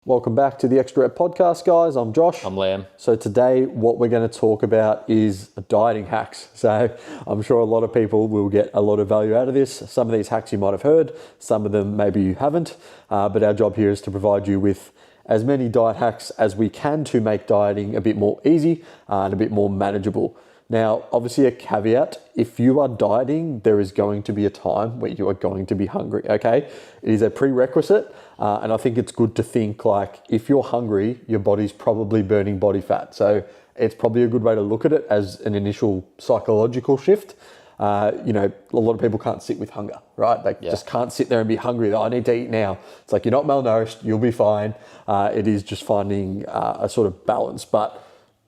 Welcome back to the Extra Rep Podcast, guys. I'm Josh. I'm Liam. So today what we're going to talk about is dieting hacks. So I'm sure a lot of people will get a lot of value out of this. Some of these hacks you might have heard, some of them maybe you haven't, but our job here is to provide you with as many diet hacks as we can to make dieting a bit more easy and a bit more manageable. Now, obviously a caveat, if you are dieting, there is going to be a time where you are going to be hungry, okay? It is a prerequisite, and I think it's good to think like, if you're hungry, your body's probably burning body fat. So it's probably a good way to look at it as an initial psychological shift. A lot of people can't sit with hunger, right? They just can't sit there and be hungry. I need to eat now. It's like, you're not malnourished, you'll be fine. It is just finding a sort of balance. But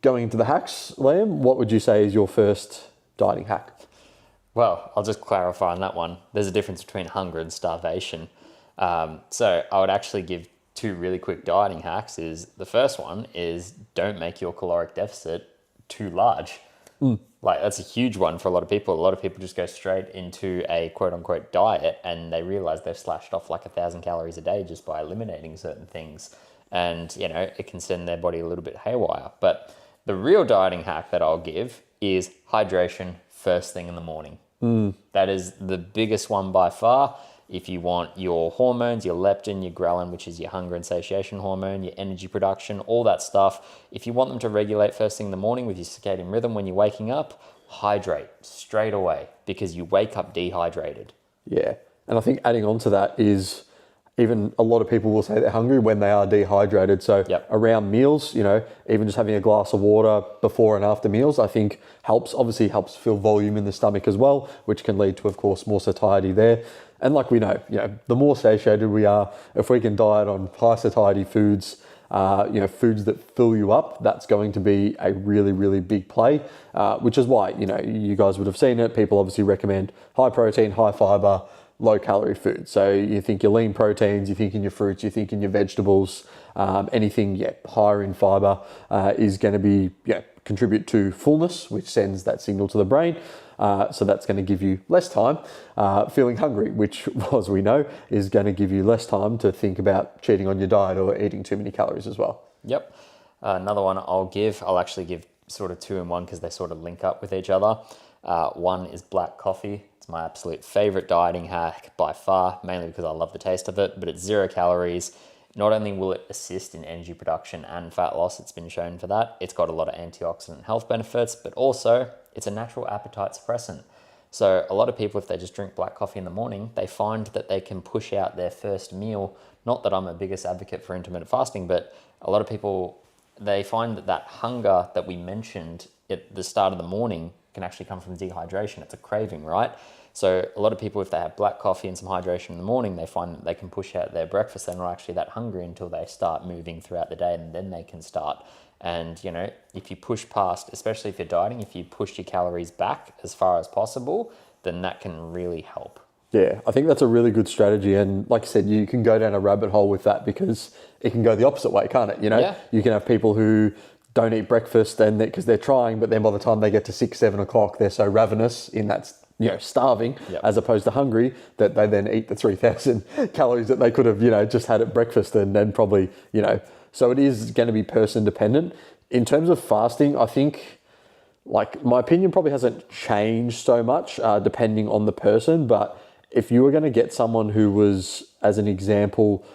going into the hacks, Liam, what would you say is your first dieting hack? Well, I'll just clarify on that one. There's a difference between hunger and starvation. So I would actually give two really quick dieting hacks. The first one is don't make your caloric deficit too large. Like, that's a huge one for a lot of people. A lot of people just go straight into a quote unquote diet and they realize they've slashed off like 1,000 calories a day just by eliminating certain things. And, it can send their body a little bit haywire. But the real dieting hack that I'll give is hydration first thing in the morning. That is the biggest one by far. If you want your hormones, your leptin, your ghrelin, which is your hunger and satiation hormone, your energy production, all that stuff, if you want them to regulate first thing in the morning with your circadian rhythm when you're waking up, hydrate straight away because you wake up dehydrated. Yeah, and I think adding on to that is even a lot of people will say they're hungry when they are dehydrated. So around meals, even just having a glass of water before and after meals, I think obviously helps fill volume in the stomach as well, which can lead to, of course, more satiety there. And like we know, the more satiated we are, if we can diet on high satiety foods, foods that fill you up, that's going to be a really, really big play, which is why, you guys would have seen it. People obviously recommend high protein, high fiber, low calorie food. So you think your lean proteins, you think in your fruits, you think in your vegetables, anything higher in fiber is going to be contribute to fullness, which sends that signal to the brain. So that's going to give you less time feeling hungry, which, as we know, is going to give you less time to think about cheating on your diet or eating too many calories as well. Yep. Another one I'll actually give sort of two in one because they sort of link up with each other. One is black coffee. It's my absolute favorite dieting hack by far, mainly because I love the taste of it, but it's 0 calories. Not only will it assist in energy production and fat loss, it's been shown for that. It's got a lot of antioxidant health benefits, but also it's a natural appetite suppressant. So a lot of people, if they just drink black coffee in the morning, they find that they can push out their first meal. Not that I'm a biggest advocate for intermittent fasting, but a lot of people, they find that hunger that we mentioned at the start of the morning can actually come from dehydration. It's a craving, right? So a lot of people, if they have black coffee and some hydration in the morning, they find that they can push out their breakfast. They're not actually that hungry until they start moving throughout the day, and then they can start. And, if you push past, especially if you're dieting, if you push your calories back as far as possible, then that can really help. Yeah, I think that's a really good strategy. And like I said, you can go down a rabbit hole with that because it can go the opposite way, can't it? You can have people who don't eat breakfast and because they're trying, but then by the time they get to 6-7 o'clock, they're so ravenous in that starving as opposed to hungry that they then eat the 3,000 calories that they could have, just had at breakfast and then probably, so it is going to be person dependent. In terms of fasting, I think my opinion probably hasn't changed so much depending on the person, but if you were going to get someone who was, as an example,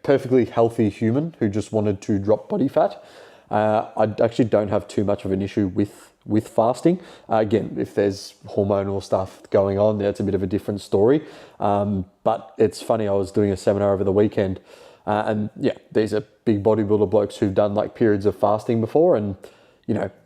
perfectly healthy human who just wanted to drop body fat, I actually don't have too much of an issue with fasting. Again, if there's hormonal stuff going on, it's a bit of a different story. But it's funny, I was doing a seminar over the weekend and these are big bodybuilder blokes who've done periods of fasting before. And,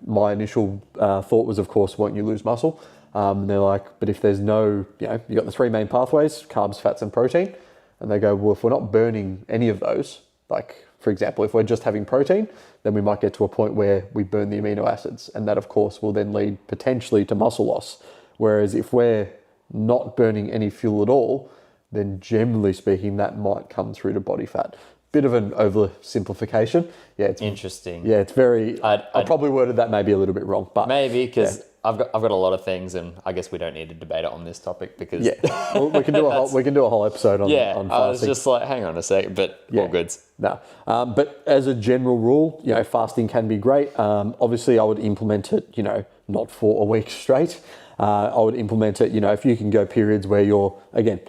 my initial thought was, of course, won't you lose muscle? And they're like, but if there's no, you got the 3 main pathways, carbs, fats, and protein. And they go, well, if we're not burning any of those, for example, if we're just having protein, then we might get to a point where we burn the amino acids. And that, of course, will then lead potentially to muscle loss. Whereas if we're not burning any fuel at all, then generally speaking, that might come through to body fat. Bit of an oversimplification. Yeah, it's interesting. Yeah, it's very. I probably worded that maybe a little bit wrong, but maybe because I've got a lot of things, and I guess we don't need to debate it on this topic because well, we can do a whole episode on on fasting. I was just like, hang on a sec, but all good. No, but as a general rule, fasting can be great. Obviously, I would implement it, not for a week straight. I would implement it, if you can go periods where you're again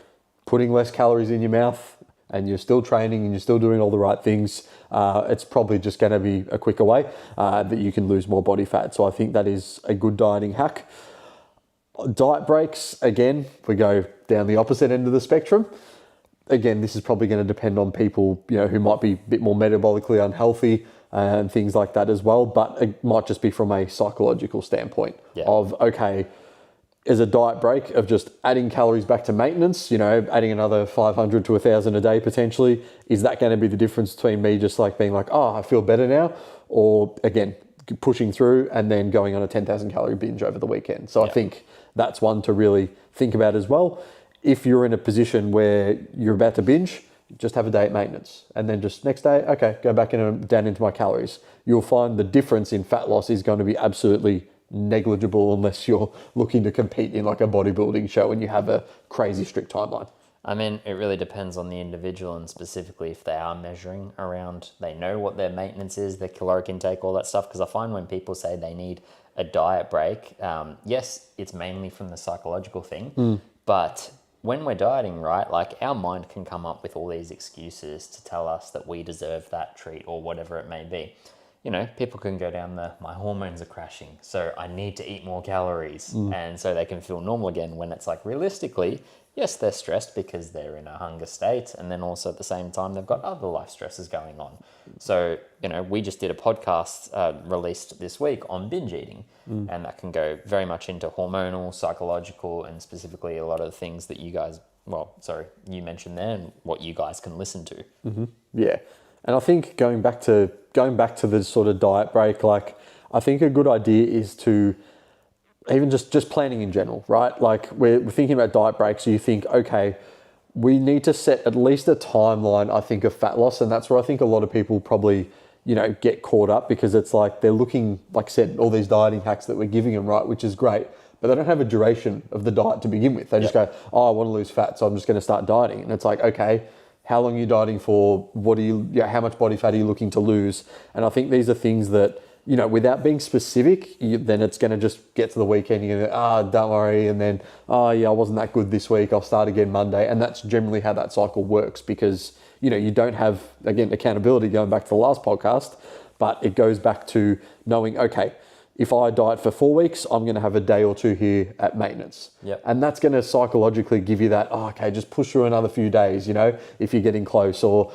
putting less calories in your mouth and you're still training and you're still doing all the right things. It's probably just going to be a quicker way that you can lose more body fat. So I think that is a good dieting hack. Diet breaks, again, we go down the opposite end of the spectrum. Again, this is probably going to depend on people, who might be a bit more metabolically unhealthy and things like that as well. But it might just be from a psychological standpoint of, okay, is a diet break of just adding calories back to maintenance, adding another 500 to 1,000 a day potentially. Is that going to be the difference between me just like being like, oh, I feel better now? Or again, pushing through and then going on a 10,000 calorie binge over the weekend. So I think that's one to really think about as well. If you're in a position where you're about to binge, just have a day at maintenance. And then just next day, okay, go back down into my calories. You'll find the difference in fat loss is going to be absolutely negligible unless you're looking to compete in like a bodybuilding show and you have a crazy strict timeline. I mean, it really depends on the individual, and specifically if they are measuring around, they know what their maintenance is, their caloric intake, all that stuff. Because I find when people say they need a diet break, yes, it's mainly from the psychological thing, but when we're dieting, right, like our mind can come up with all these excuses to tell us that we deserve that treat or whatever it may be. People can go down my hormones are crashing, so I need to eat more calories. And so they can feel normal again, when it's like realistically, yes, they're stressed because they're in a hunger state. And then also at the same time, they've got other life stresses going on. So, we just did a podcast released this week on binge eating, and that can go very much into hormonal, psychological, and specifically a lot of the things that you mentioned there and what you guys can listen to. Mm-hmm. Yeah. And I think going back to the sort of diet break, like I think a good idea is to even just planning in general, right? Like we're thinking about diet breaks. So you think, okay, we need to set at least a timeline, I think, of fat loss. And that's where I think a lot of people probably, get caught up, because it's like they're looking, like I said, all these dieting hacks that we're giving them, right? Which is great, but they don't have a duration of the diet to begin with. They just go, oh, I want to lose fat, so I'm just going to start dieting. And it's like, okay, how long are you dieting for? How much body fat are you looking to lose? And I think these are things that, without being specific, then it's going to just get to the weekend. You're going to don't worry. And then, I wasn't that good this week. I'll start again Monday. And that's generally how that cycle works, because, you don't have, again, accountability, going back to the last podcast, but it goes back to knowing, okay, if I diet for 4 weeks, I'm going to have a day or two here at maintenance. And that's going to psychologically give you that, okay, just push through another few days, if you're getting close. Or,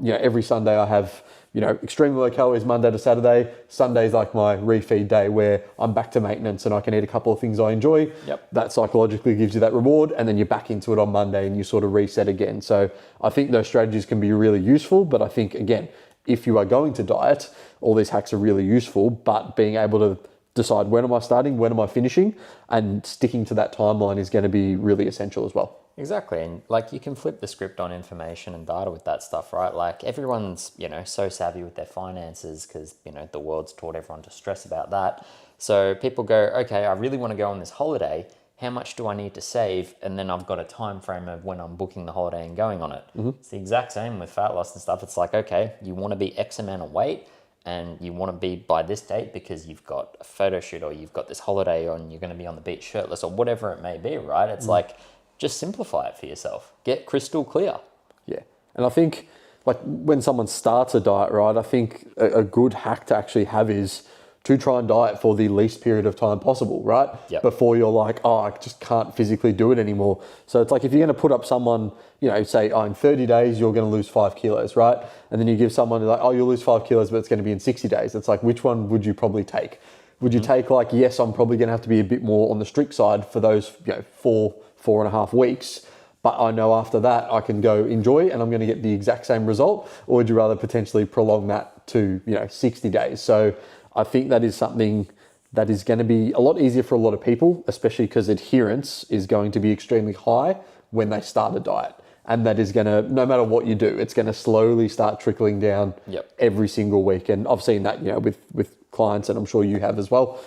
every Sunday I have, extremely low calories Monday to Saturday. Sunday's like my refeed day where I'm back to maintenance and I can eat a couple of things I enjoy. That psychologically gives you that reward, and then you're back into it on Monday and you sort of reset again. So I think those strategies can be really useful, but I think, again, if you are going to diet, all these hacks are really useful, but being able to decide when am I starting, when am I finishing, and sticking to that timeline is going to be really essential as well. Exactly. And like you can flip the script on information and data with that stuff, right? Like everyone's, so savvy with their finances because, the world's taught everyone to stress about that. So people go, okay, I really want to go on this holiday. How much do I need to save? And then I've got a time frame of when I'm booking the holiday and going on it. It's the exact same with fat loss and stuff. It's like, okay, you want to be X amount of weight and you want to be by this date because you've got a photo shoot or you've got this holiday and you're going to be on the beach shirtless or whatever it may be, right? It's like, just simplify it for yourself. Get crystal clear. Yeah. And I think like when someone starts a diet, right, I think a good hack to actually have is to try and diet for the least period of time possible, right? Before you're like, I just can't physically do it anymore. So it's like if you're going to put up someone, say, in 30 days, you're going to lose 5 kilos, right? And then you give someone like, you'll lose 5 kilos, but it's going to be in 60 days. It's like, which one would you probably take? Would you take like, yes, I'm probably going to have to be a bit more on the strict side for those, 4.5 weeks, but I know after that I can go enjoy and I'm going to get the exact same result? Or would you rather potentially prolong that to, 60 days? So I think that is something that is going to be a lot easier for a lot of people, especially because adherence is going to be extremely high when they start a diet. And that is going to, no matter what you do, it's going to slowly start trickling down every single week. And I've seen that, with clients, and I'm sure you have as well.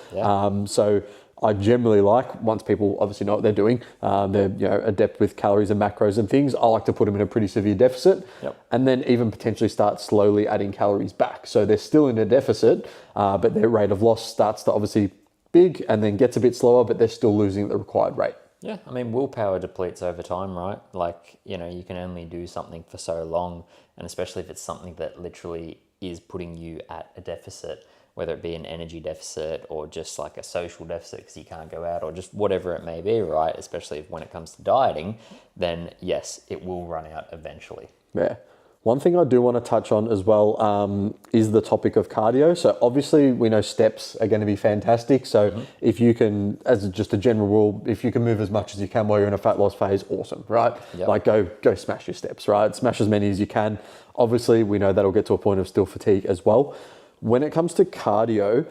So I generally like, once people obviously know what they're doing, they're adept with calories and macros and things, I like to put them in a pretty severe deficit, and then even potentially start slowly adding calories back. So they're still in a deficit, but their rate of loss starts to obviously big and then gets a bit slower, but they're still losing at the required rate. Yeah, I mean, willpower depletes over time, right? Like, you can only do something for so long, and especially if it's something that literally is putting you at a deficit, whether it be an energy deficit or just like a social deficit because you can't go out or just whatever it may be, right? Especially when it comes to dieting, then yes, it will run out eventually. Yeah. One thing I do want to touch on as well is the topic of cardio. So obviously we know steps are going to be fantastic. So if you can, as just a general rule, if you can move as much as you can while you're in a fat loss phase, awesome, right? Like go smash your steps, right? Smash as many as you can. Obviously we know that'll get to a point of still fatigue as well. When it comes to cardio,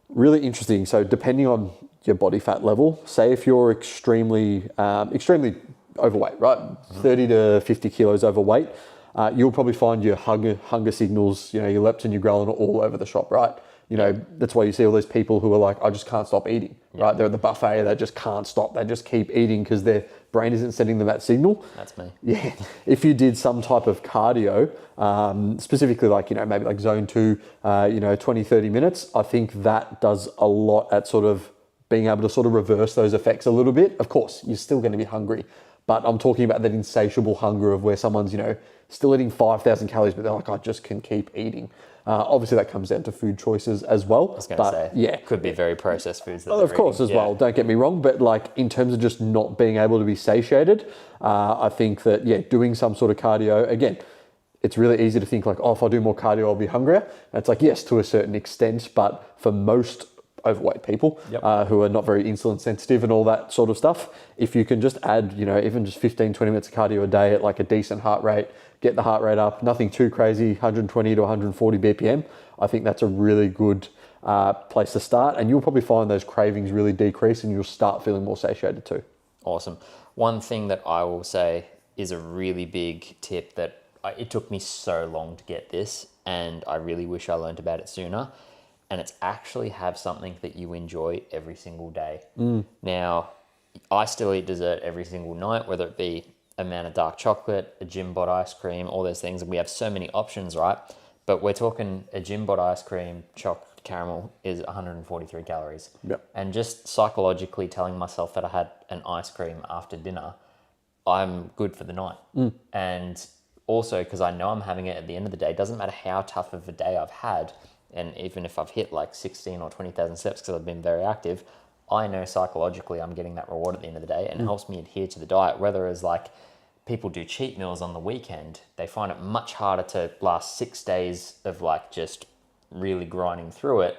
really interesting. So depending on your body fat level, say if you're extremely overweight, right? 30 to 50 kilos overweight, you'll probably find your hunger signals, your leptin, your ghrelin are all over the shop, right? That's why you see all those people who are like, I just can't stop eating, right? They're at the buffet, they just can't stop. They just keep eating because their brain isn't sending them that signal. That's me. Yeah. If you did some type of cardio, specifically like, maybe like zone 2, 20, 30 minutes, I think that does a lot at sort of being able to sort of reverse those effects a little bit. Of course, you're still going to be hungry, but I'm talking about that insatiable hunger of where someone's, still eating 5,000 calories, but they're like, I just can keep eating. Obviously, that comes down to food choices as well. I was going to say, yeah, could be very processed foods. Of course, as well. Don't get me wrong, but like in terms of just not being able to be satiated, I think that doing some sort of cardio, again, it's really easy to think like, oh, if I do more cardio, I'll be hungrier. And it's like, yes, to a certain extent, but for most overweight people who are not very insulin sensitive and all that sort of stuff, if you can just add, even just 15, 20 minutes of cardio a day at like a decent heart rate, get the heart rate up, nothing too crazy, 120 to 140 BPM, I think that's a really good place to start. And you'll probably find those cravings really decrease and you'll start feeling more satiated too. Awesome. One thing that I will say is a really big tip that it took me so long to get this, and I really wish I learned about it sooner. And it's actually have something that you enjoy every single day. Now, I still eat dessert every single night, whether it be a man of dark chocolate, a gym bot ice cream, all those things. And we have so many options, right? But we're talking a gym bot ice cream, chocolate caramel is 143 calories. And just psychologically telling myself that I had an ice cream after dinner, I'm good for the night. And also because I know I'm having it at the end of the day, it doesn't matter how tough of a day I've had. And even if I've hit like 16 or 20,000 steps because I've been very active, I know psychologically I'm getting that reward at the end of the day, and it helps me adhere to the diet. Whereas like people do cheat meals on the weekend, they find it much harder to last 6 days of like just really grinding through it.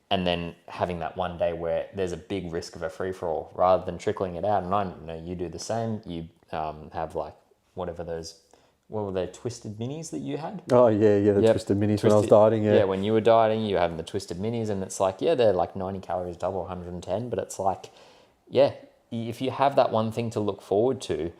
And then having that one day where there's a big risk of a free-for-all rather than trickling it out. And I know you do the same. You have like whatever those... What were they, Twisted Minis that you had? Oh, yeah, the Twisted Minis when I was dieting, Yeah, when you were dieting, you were having the Twisted Minis, and it's like, they're like 90 calories double, 110, but it's like, if you have that one thing to look forward to,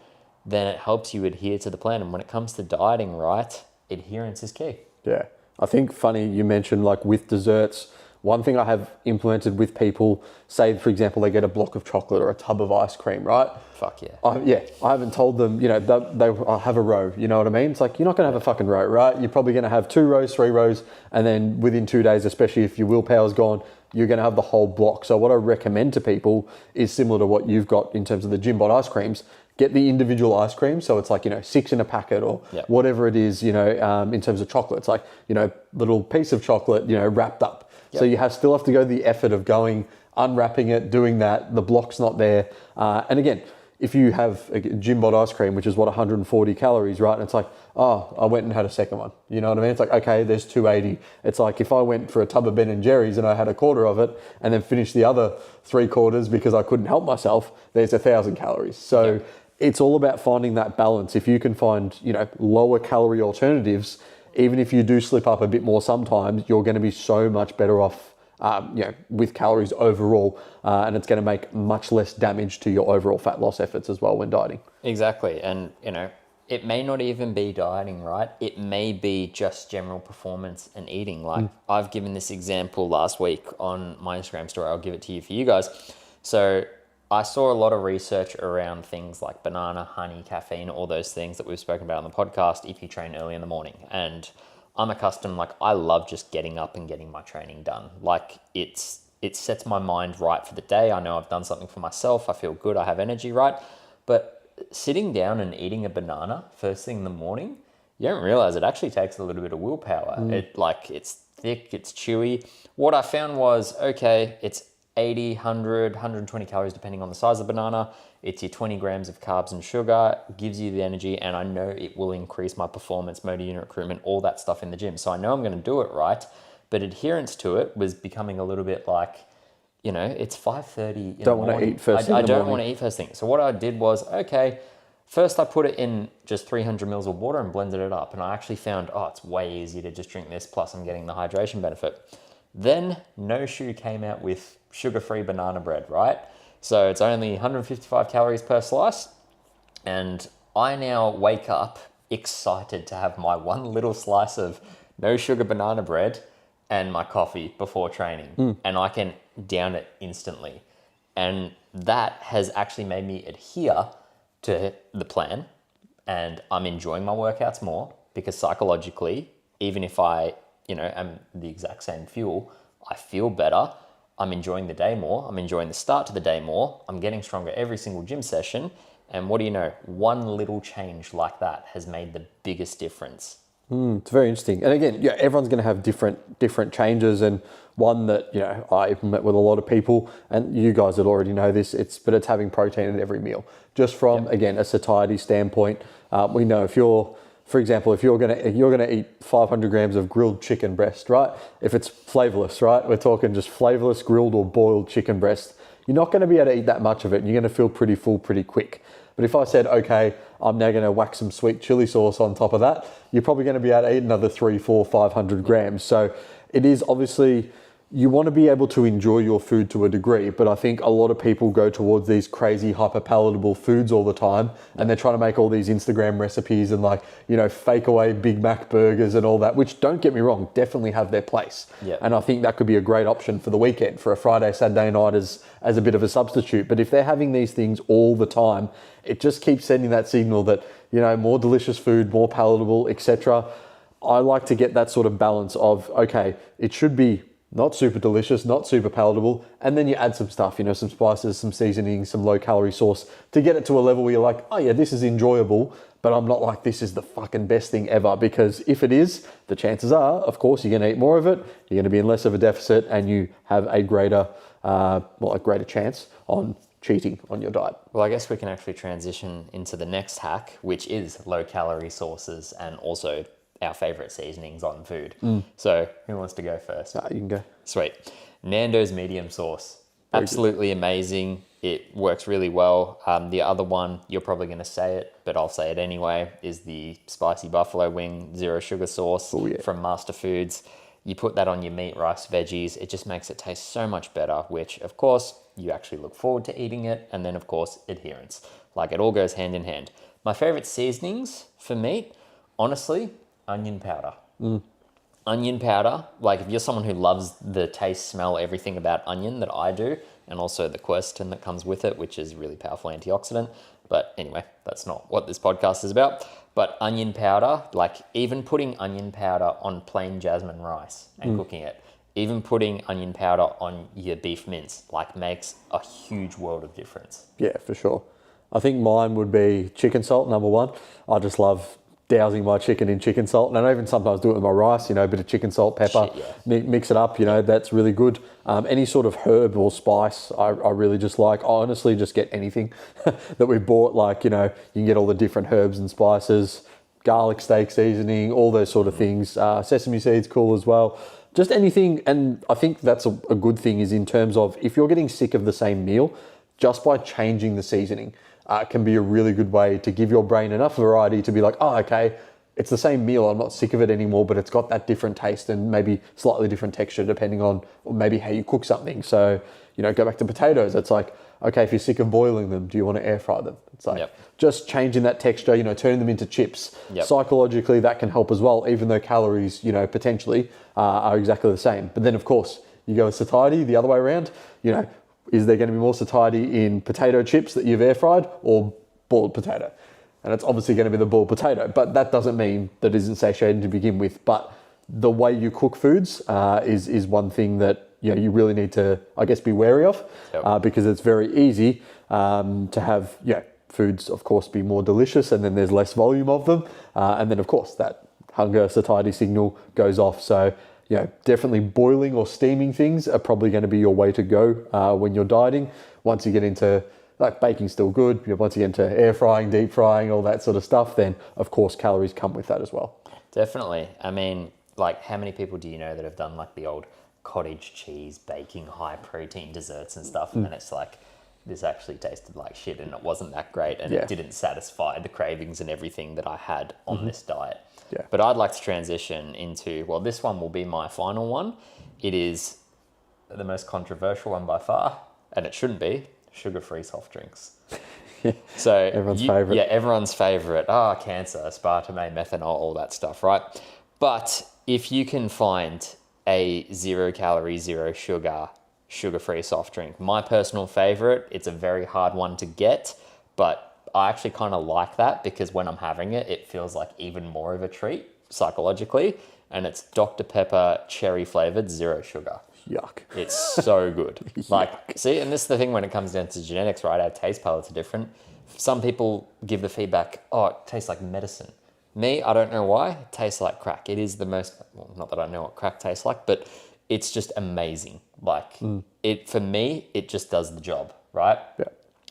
then it helps you adhere to the plan. And when it comes to dieting, right, adherence is key. Yeah. I think funny you mentioned like with desserts, one thing I have implemented with people, say, for example, they get a block of chocolate or a tub of ice cream, right? Fuck yeah. I haven't told them, they have a row, you know what I mean? It's like, you're not going to have a fucking row, right? You're probably going to have 2 rows, 3 rows, and then within 2 days, especially if your willpower's gone, you're going to have the whole block. So what I recommend to people is similar to what you've got in terms of the Gym Bot ice creams. Get the individual ice cream. So it's like, 6 in a packet or whatever it is, in terms of chocolate. It's like, little piece of chocolate, wrapped up. So you still have to go the effort of going, unwrapping it, doing that. The block's not there. And again, if you have a Gym Bot ice cream, which is 140 calories, right? And it's like, oh, I went and had a second one. You know what I mean? It's like, okay, there's 280. It's like if I went for a tub of Ben & Jerry's and I had a quarter of it and then finished the other 3/4 because I couldn't help myself, there's 1,000 calories. So it's all about finding that balance. If you can find, lower calorie alternatives, even if you do slip up a bit more sometimes, you're going to be so much better off with calories overall, and it's going to make much less damage to your overall fat loss efforts as well when dieting. Exactly. And, it may not even be dieting, right? It may be just general performance and eating. Like I've given this example last week on my Instagram story. I'll give it to you for you guys. So I saw a lot of research around things like banana, honey, caffeine, all those things that we've spoken about on the podcast if you train early in the morning. And I'm accustomed, like I love just getting up and getting my training done. Like it sets my mind right for the day. I know I've done something for myself. I feel good. I have energy, right? But sitting down and eating a banana first thing in the morning, you don't realize it actually takes a little bit of willpower. It's thick, it's chewy. What I found was, okay, it's 80, 100, 120 calories depending on the size of the banana. It's your 20 grams of carbs and sugar, gives you the energy, and I know it will increase my performance, motor unit recruitment, all that stuff in the gym. So I know I'm going to do it right, but adherence to it was becoming a little bit like, it's 5:30 in the morning. Don't want to eat first thing in the morning. I don't want to eat first thing. So what I did was, okay, first I put it in just 300 mils of water and blended it up. And I actually found, it's way easier to just drink this, plus I'm getting the hydration benefit. Then No Shoe came out with sugar-free banana bread, right? So it's only 155 calories per slice. And I now wake up excited to have my one little slice of no sugar banana bread and my coffee before training. And I can down it instantly. And that has actually made me adhere to the plan. And I'm enjoying my workouts more because psychologically, even if I am the exact same fuel, I feel better. I'm enjoying the day more. I'm enjoying the start to the day more. I'm getting stronger every single gym session. And what do you know? One little change like that has made the biggest difference. It's very interesting. And again, everyone's going to have different changes. And one that, I've met with a lot of people, and you guys that already know this, but it's having protein in every meal. Just from, again, a satiety standpoint, we know for example, if you're gonna eat 500 grams of grilled chicken breast, right? If it's flavorless, right? We're talking just flavorless grilled or boiled chicken breast. You're not going to be able to eat that much of it. And you're going to feel pretty full pretty quick. But if I said, okay, I'm now going to whack some sweet chili sauce on top of that, you're probably going to be able to eat another 300, 400, 500 grams. So it is obviously, you want to be able to enjoy your food to a degree, but I think a lot of people go towards these crazy hyper-palatable foods all the time, and they're trying to make all these Instagram recipes and fake away Big Mac burgers and all that, which, don't get me wrong, definitely have their place. Yep. And I think that could be a great option for the weekend, for a Friday, Saturday night as a bit of a substitute. But if they're having these things all the time, it just keeps sending that signal that, more delicious food, more palatable, etc. I like to get that sort of balance of, okay, it should be not super delicious, not super palatable, and then you add some stuff, some spices, some seasonings, some low-calorie sauce to get it to a level where you're like, oh yeah, this is enjoyable, but I'm not like, this is the fucking best thing ever, because if it is, the chances are, of course, you're going to eat more of it, you're going to be in less of a deficit, and you have a greater chance on cheating on your diet. Well, I guess we can actually transition into the next hack, which is low-calorie sauces and also our favorite seasonings on food. So who wants to go first? You can go. Sweet. Nando's medium sauce. Absolutely amazing. It works really well. The other one, you're probably going to say it, but I'll say it anyway, is the spicy buffalo wing zero sugar sauce from Master Foods. You put that on your meat, rice, veggies. It just makes it taste so much better, which of course you actually look forward to eating it. And then of course adherence. Like it all goes hand in hand. My favorite seasonings for meat, honestly, onion powder. Onion powder, like if you're someone who loves the taste, smell, everything about onion that I do, and also the quercetin that comes with it, which is a really powerful antioxidant. But anyway, that's not what this podcast is about. But onion powder, like even putting onion powder on plain jasmine rice and cooking it, even putting onion powder on your beef mince, like makes a huge world of difference. Yeah, for sure. I think mine would be chicken salt, number one. I just love dousing my chicken in chicken salt, and I even sometimes do it with my rice, a bit of chicken salt, pepper, mix it up, that's really good. Any sort of herb or spice, I really just like. I honestly just get anything that we bought, you can get all the different herbs and spices, garlic steak seasoning, all those sort of things. Sesame seeds, cool as well. Just anything, and I think that's a good thing is in terms of if you're getting sick of the same meal, just by changing the seasoning, can be a really good way to give your brain enough variety to be like, oh, okay, it's the same meal, I'm not sick of it anymore, but it's got that different taste and maybe slightly different texture depending on maybe how you cook something. So, go back to potatoes. It's like, okay, if you're sick of boiling them, do you want to air fry them? It's like just changing that texture, turning them into chips. Psychologically, that can help as well, even though calories, potentially are exactly the same. But then, of course, you go with satiety the other way around, is there going to be more satiety in potato chips that you've air fried or boiled potato? And it's obviously going to be the boiled potato, but that doesn't mean that it isn't satiating to begin with. But the way you cook foods is one thing that you really need to, I guess, be wary of, because it's very easy to have foods, of course, be more delicious, and then there's less volume of them, and then of course that hunger satiety signal goes off. So definitely boiling or steaming things are probably going to be your way to go when you're dieting. Once you get into like baking's still good. Once you get into air frying, deep frying, all that sort of stuff, then of course calories come with that as well. Definitely. I mean, like, how many people do you know that have done like the old cottage cheese baking high protein desserts and stuff, and it's like, this actually tasted like shit and it wasn't that great, and it didn't satisfy the cravings and everything that I had on this diet. Yeah. But I'd like to transition into, well, this one will be my final one. It is the most controversial one by far, and it shouldn't be, sugar-free soft drinks. So everyone's favorite. Yeah, everyone's favorite. Cancer, aspartame, methanol, all that stuff, right? But if you can find a 0 calorie, 0 sugar, sugar-free soft drink, my personal favorite, it's a very hard one to get, but I actually kind of like that because when I'm having it, it feels like even more of a treat psychologically, and it's Dr. Pepper cherry flavored 0 sugar. Yuck. It's so good. Like, see, and this is the thing when it comes down to genetics, right? Our taste palates are different. Some people give the feedback, it tastes like medicine. Me, I don't know why, it tastes like crack. It is the most, well, not that I know what crack tastes like, but it's just amazing. Like, for me, it just does the job, right? Yeah.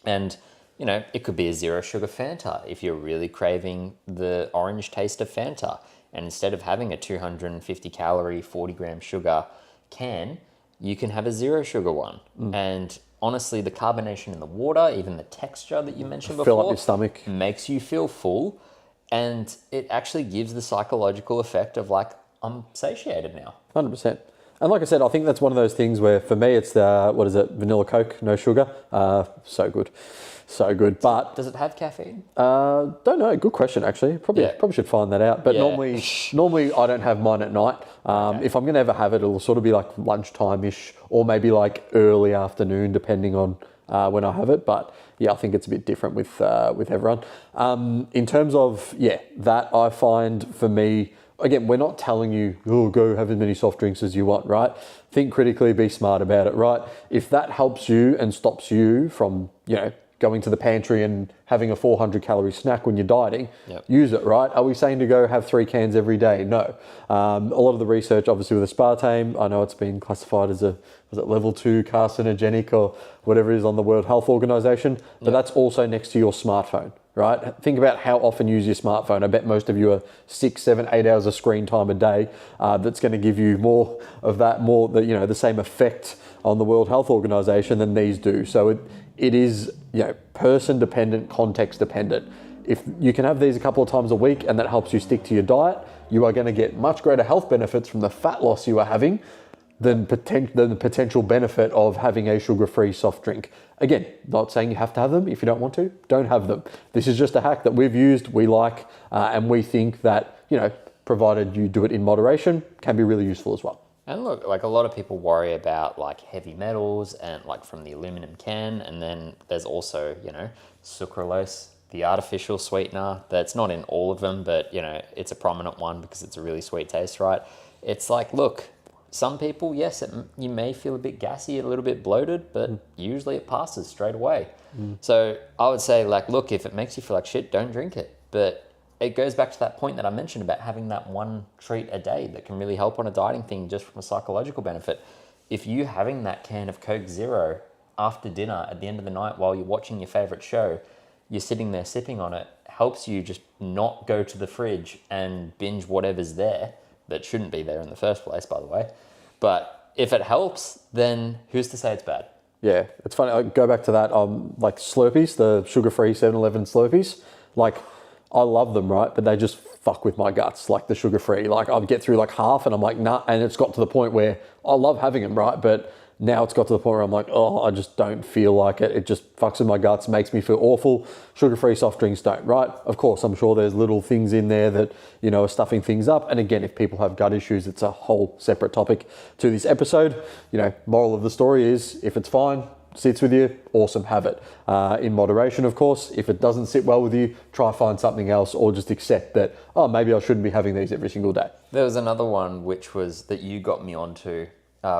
And, it could be a 0 sugar Fanta if you're really craving the orange taste of Fanta. And instead of having a 250 calorie, 40 gram sugar can, you can have a 0 sugar one. And honestly, the carbonation in the water, even the texture that you mentioned before, fill up your stomach, makes you feel full, and it actually gives the psychological effect of like, I'm satiated now. 100%. And like I said, I think that's one of those things where for me it's vanilla Coke, no sugar. So good. So good. But does it have caffeine? Don't know. Good question, actually. Probably should find that out. But normally I don't have mine at night. If I'm going to ever have it, it'll sort of be like lunchtime-ish or maybe like early afternoon, depending on when I have it. But I think it's a bit different with everyone. In terms of, that I find for me, again, we're not telling you, go have as many soft drinks as you want, right? Think critically, be smart about it, right? If that helps you and stops you from, going to the pantry and having a 400 calorie snack when you're dieting, use it, right? Are we saying to go have 3 cans every day? No. A lot of the research, obviously with aspartame, I know it's been classified as level 2 carcinogenic or whatever it is on the World Health Organization, but that's also next to your smartphone, right? Think about how often you use your smartphone. I bet most of you are 6, 7, 8 hours of screen time a day. That's going to give you more of that, the same effect on the World Health Organization than these do. So it is, person dependent, context dependent. If you can have these a couple of times a week and that helps you stick to your diet, you are going to get much greater health benefits from the fat loss you are having than the potential benefit of having a sugar-free soft drink. Again, not saying you have to have them. If you don't want to, don't have them. This is just a hack that we've used, we like, and we think that, provided you do it in moderation, can be really useful as well. And look, like a lot of people worry about like heavy metals and like from the aluminum can, and then there's also, sucralose, the artificial sweetener that's not in all of them, but it's a prominent one because it's a really sweet taste, right? It's like, look, some people, yes, you may feel a bit gassy, a little bit bloated, but usually it passes straight away. So I would say, like, look, if it makes you feel like shit, don't drink it. But it goes back to that point that I mentioned about having that one treat a day that can really help on a dieting thing just from a psychological benefit. If you having that can of Coke Zero after dinner at the end of the night while you're watching your favorite show, you're sitting there sipping on it, helps you just not go to the fridge and binge whatever's there that shouldn't be there in the first place, by the way. But if it helps, then who's to say it's bad? Yeah, it's funny. I go back to that, like Slurpees, the sugar-free 7-Eleven Slurpees. Like, I love them, right? But they just fuck with my guts, like the sugar-free. Like, I'd get through like half and I'm like, nah. And it's got to the point where I love having them, right? But now it's got to the point where I'm like, I just don't feel like it. It just fucks with my guts, makes me feel awful. Sugar-free soft drinks don't, right? Of course, I'm sure there's little things in there that, are stuffing things up. And again, if people have gut issues, it's a whole separate topic to this episode. Moral of the story is, if it's fine, sits with you, awesome, have it. In moderation, of course. If it doesn't sit well with you, try find something else, or just accept that, oh, maybe I shouldn't be having these every single day. There was another one which was that you got me onto,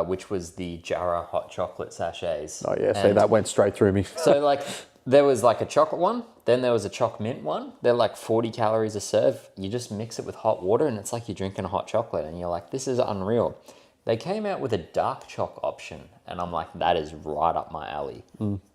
which was the Jarrah hot chocolate sachets. Oh yeah, so that went straight through me. So like there was like a chocolate one, then there was a choc mint one. They're like 40 calories a serve. You just mix it with hot water and it's like you're drinking a hot chocolate and you're like, this is unreal. They came out with a dark choc option and I'm like, that is right up my alley.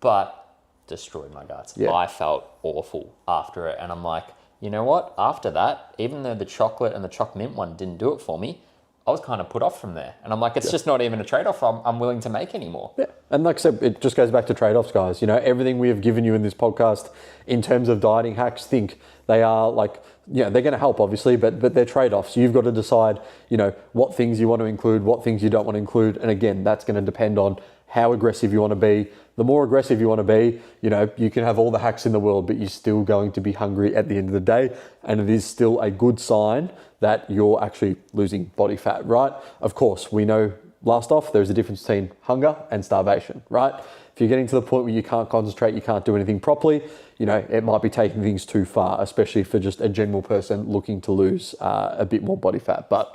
But destroyed my guts. Yeah. I felt awful after it and I'm like, you know what? After that, even though the chocolate and the choc mint one didn't do it for me, I was kind of put off from there. And I'm like, it's just not even a trade-off I'm willing to make anymore. Yeah. And like I said, it just goes back to trade-offs, guys. You know, everything we have given you in this podcast in terms of dieting hacks, think they are like, yeah, they're going to help obviously, but they're trade-offs. You've got to decide, you know, what things you want to include, what things you don't want to include. And again, that's going to depend on how aggressive you want to be. The more aggressive you want to be, you know, you can have all the hacks in the world, but you're still going to be hungry at the end of the day. And it is still a good sign that you're actually losing body fat, right? Of course, we know, last off, there's a difference between hunger and starvation, right? If you're getting to the point where you can't concentrate, you can't do anything properly, you know, it might be taking things too far, especially for just a general person looking to lose a bit more body fat. But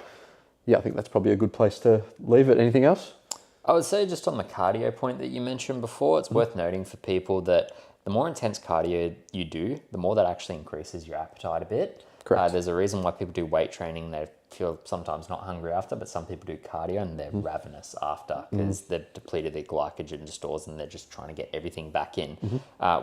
yeah, I think that's probably a good place to leave it. Anything else? I would say just on the cardio point that you mentioned before, it's worth noting for people that the more intense cardio you do, the more that actually increases your appetite a bit. Correct. There's a reason why people do weight training. They feel sometimes not hungry after, but some people do cardio and they're ravenous after because they've depleted their glycogen stores and they're just trying to get everything back in.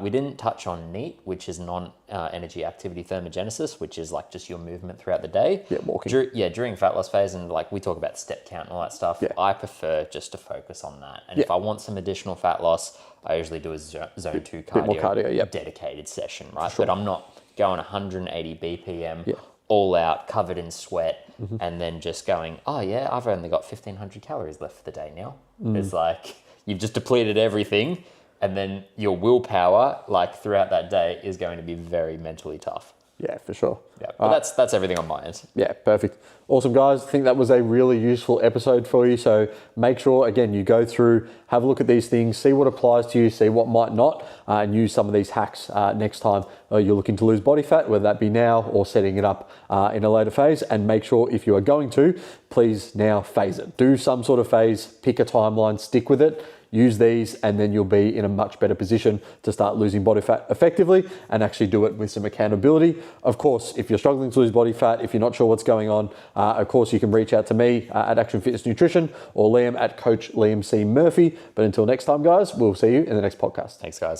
We didn't touch on NEAT, which is non-energy activity thermogenesis, which is like just your movement throughout the day. Yeah, walking. During fat loss phase, and like we talk about step count and all that stuff, Yeah. I prefer just to focus on that. And if I want some additional fat loss, I usually do a zone 2 cardio, bit more cardio, yep. dedicated session, right? But I'm not going 180 BPM, all out, covered in sweat, and then just going, oh yeah, I've only got 1,500 calories left for the day now. It's like, you've just depleted everything, and then your willpower, like throughout that day, is going to be very mentally tough. Yeah, for sure. Yeah, but that's everything on my end. Yeah, perfect. Awesome, guys. I think that was a really useful episode for you. So make sure, again, you go through, have a look at these things, see what applies to you, see what might not, and use some of these hacks next time you're looking to lose body fat, whether that be now or setting it up in a later phase. And make sure if you are going to, please now phase it. Do some sort of phase, pick a timeline, stick with it. Use these and then you'll be in a much better position to start losing body fat effectively and actually do it with some accountability. Of course, if you're struggling to lose body fat, if you're not sure what's going on, of course, you can reach out to me at Action Fitness Nutrition or Liam at Coach Liam C. Murphy. But until next time, guys, we'll see you in the next podcast. Thanks, guys.